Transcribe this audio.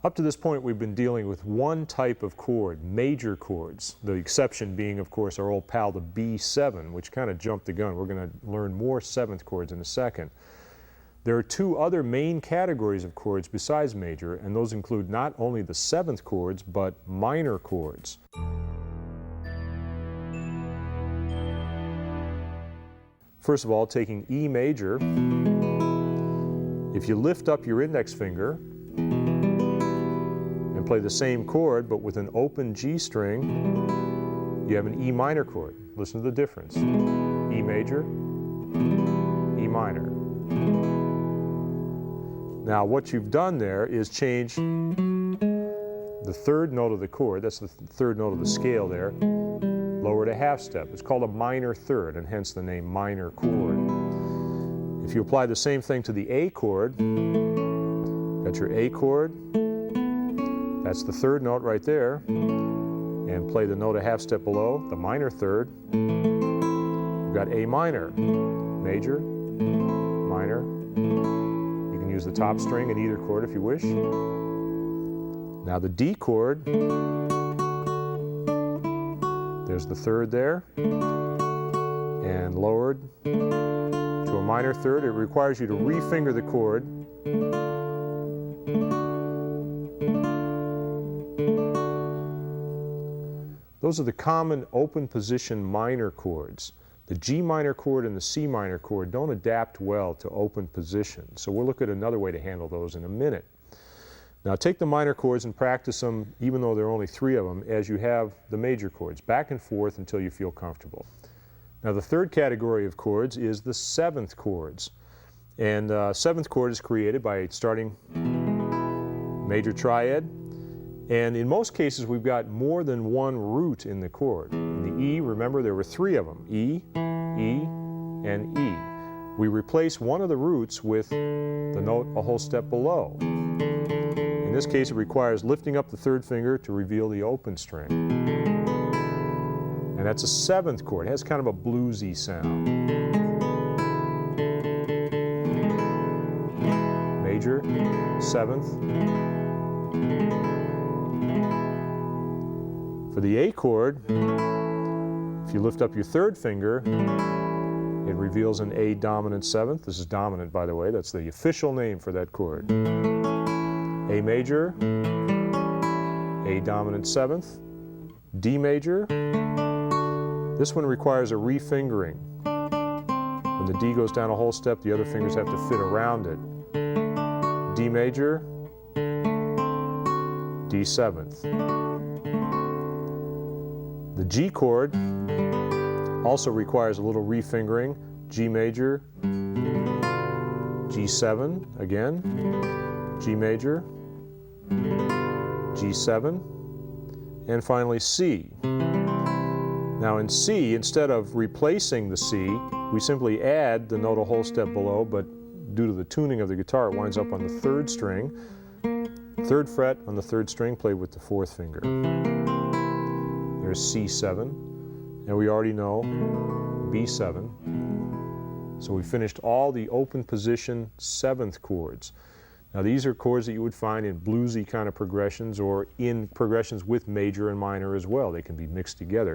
Up to this point, we've been dealing with one type of chord, major chords. The exception being, of course, our old pal, the B7, which kind of jumped the gun. We're going to learn more seventh chords in a second. There are two other main categories of chords besides major, and those include not only the seventh chords, but minor chords. First of all, taking E major, if you lift up your index finger and play the same chord but with an open G string, you have an E minor chord. Listen to the difference. E major, E minor. Now what you've done there is change the third note of the chord, that's the third note of the scale there, lower to half step. It's called a minor third, and hence the name minor chord. If you apply the same thing to the A chord, got your A chord, that's the third note right there, and play the note a half step below, the minor third, you've got A minor, major, minor. You can use the top string in either chord if you wish. Now the D chord, there's the third there, and lowered to a minor third. It requires you to refinger the chord. Those are the common open position minor chords. The G minor chord and the C minor chord don't adapt well to open position, so we'll look at another way to handle those in a minute. Now take the minor chords and practice them, even though there are only 3 of them, as you have the major chords, back and forth until you feel comfortable. Now the third category of chords is the seventh chords. And seventh chord is created by starting major triad. And in most cases we've got more than one root in the chord. In the E, remember there were 3 of them, E, E, and E. We replace one of the roots with the note a whole step below. In this case, it requires lifting up the third finger to reveal the open string. And that's a seventh chord. It has kind of a bluesy sound. Major, seventh. For the A chord, if you lift up your third finger, it reveals an A dominant seventh. This is dominant, by the way. That's the official name for that chord. A major, A dominant seventh, D major. This one requires a refingering. When the D goes down a whole step, the other fingers have to fit around it. D major, D seventh. The G chord also requires a little refingering. G major, G7 again, G major, G7, and finally C. Now in C, instead of replacing the C, we simply add the note a whole step below, but due to the tuning of the guitar, it winds up on the third string. Third fret on the third string, played with the fourth finger. There's C7, and we already know B7. So we finished all the open position seventh chords. Now these are chords that you would find in bluesy kind of progressions or in progressions with major and minor as well. They can be mixed together.